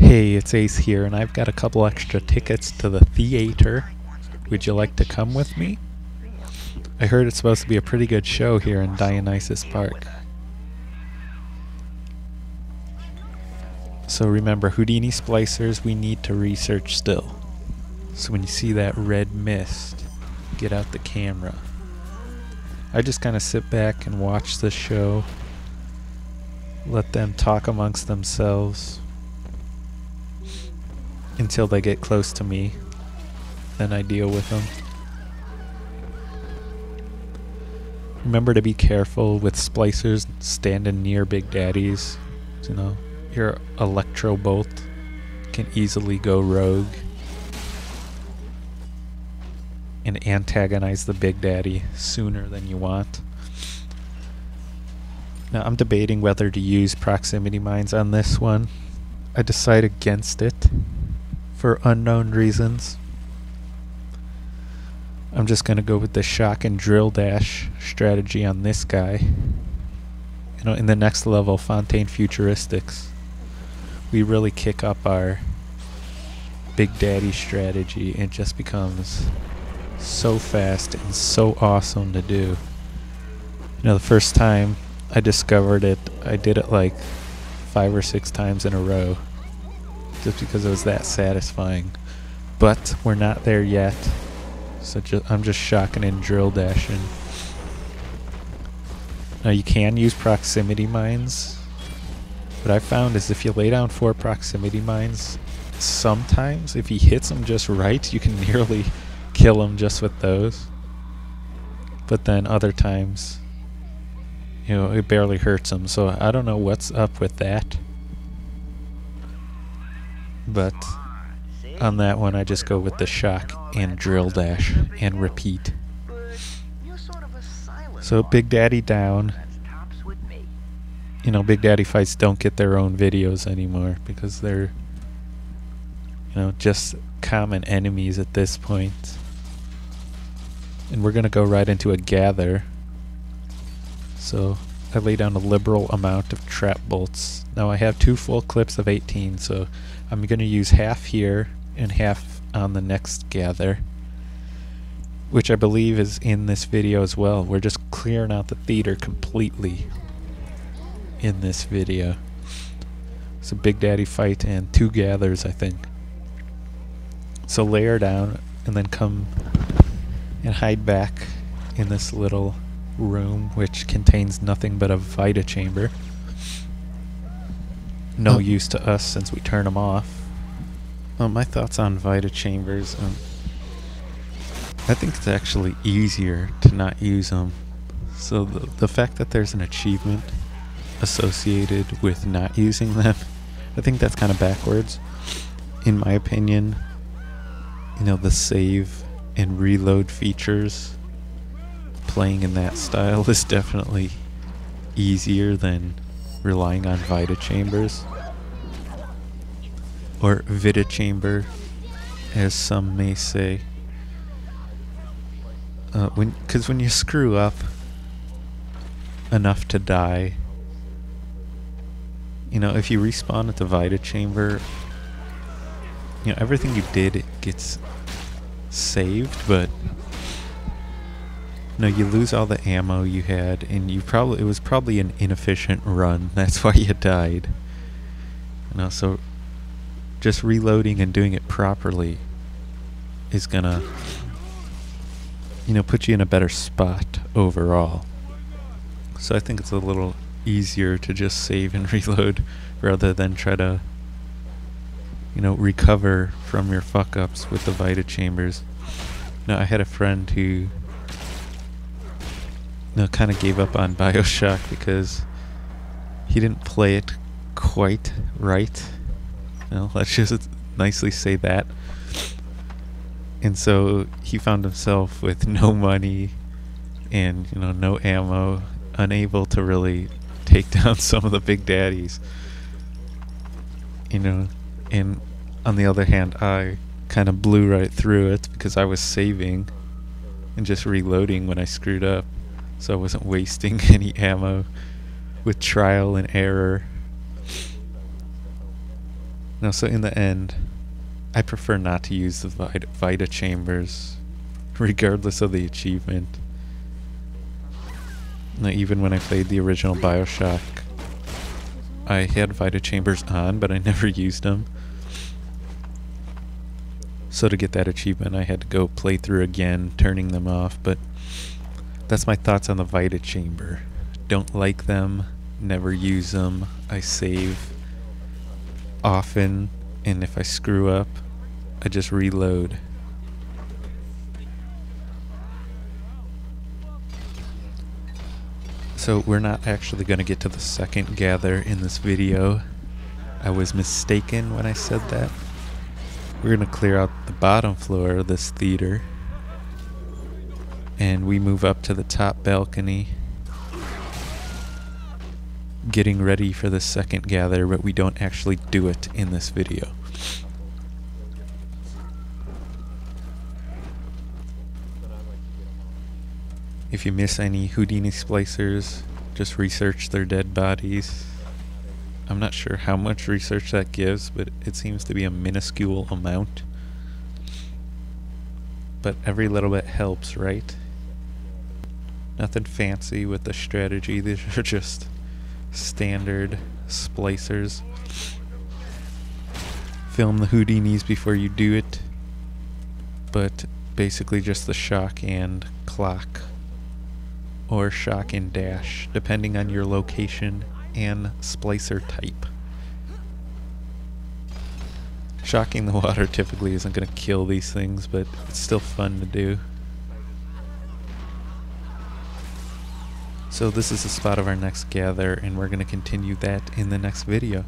Hey, it's Ace here, and I've got a couple extra tickets to the theater. Would you like to come with me? I heard it's supposed to be a pretty good show here in Dionysus Park. So remember, Houdini splicers we need to research still. So when you see that red mist, get out the camera. I just kind of sit back and watch the show. Let them talk amongst themselves until they get close to me. Then I deal with them. Remember to be careful with splicers standing near big daddies. You know, your electro bolt can easily go rogue and antagonize the big daddy sooner than you want. Now I'm debating whether to use proximity mines on this one. I decide against it for unknown reasons. I'm just gonna go with the shock and drill dash strategy on this guy. You know, in the next level, Fontaine Futuristics, we really kick up our Big Daddy strategy. It just becomes so fast and so awesome to do. You know, the first time I discovered it, I did it like 5 or 6 times in a row, just because it was that satisfying. But we're not there yet, so I'm just shocking and drill dashing. Now you can use proximity mines. What I found is if you lay down 4 proximity mines, sometimes if he hits them just right, you can nearly kill him just with those. But then other times, you know, it barely hurts him. So I don't know what's up with that. But on that one, I just go with the shock and drill dash and repeat. So Big Daddy down. You know, Big Daddy fights don't get their own videos anymore because they're, you know, just common enemies at this point. And we're gonna go right into a gather. So I lay down a liberal amount of trap bolts. Now I have 2 full clips of 18, so I'm gonna use half here and half on the next gather, which I believe is in this video as well. We're just clearing out the theater completely in this video. It's a Big Daddy fight and 2 gathers, I think. So layer down and then come and hide back in this little room which contains nothing but a Vita Chamber. No use to us since we turn them off. My thoughts on Vita Chambers, I think it's actually easier to not use them. So the fact that there's an achievement associated with not using them, I think that's kind of backwards. In my opinion, you know, the save and reload features playing in that style is definitely easier than relying on Vita Chambers. Or Vita Chamber, as some may say. Because when you screw up enough to die, you know, if you respawn at the Vita Chamber, you know, everything you did gets saved, but no, you lose all the ammo you had, and it was probably an inefficient run. That's why you died. You know, so just reloading and doing it properly is gonna, you know, put you in a better spot overall. So I think it's a little easier to just save and reload rather than try to, you know, recover from your fuck-ups with the Vita Chambers. Now, I had a friend who, you know, kind of gave up on Bioshock because he didn't play it quite right. You know, let's just nicely say that. And so he found himself with no money and, you know, no ammo, unable to really take down some of the big daddies. You know, and on the other hand, I kind of blew right through it because I was saving and just reloading when I screwed up. So I wasn't wasting any ammo with trial and error. No, so in the end, I prefer not to use the Vita Chambers, regardless of the achievement. Now, even when I played the original Bioshock, I had Vita Chambers on, but I never used them. So to get that achievement, I had to go play through again, turning them off. But that's my thoughts on the Vita Chamber. Don't like them, never use them. I save often, and if I screw up, I just reload. So we're not actually going to get to the second gather in this video. I was mistaken when I said that. We're going to clear out the bottom floor of this theater, and we move up to the top balcony, getting ready for the second gather, but we don't actually do it in this video. If you miss any Houdini splicers, just research their dead bodies. I'm not sure how much research that gives, but it seems to be a minuscule amount. But every little bit helps, right? Nothing fancy with the strategy. These are just standard splicers. Film the Houdinis before you do it, but basically just the shock and clock, or shock and dash, depending on your location and splicer type. Shocking the water typically isn't going to kill these things, but it's still fun to do. So this is the spot of our next gather, and we're going to continue that in the next video.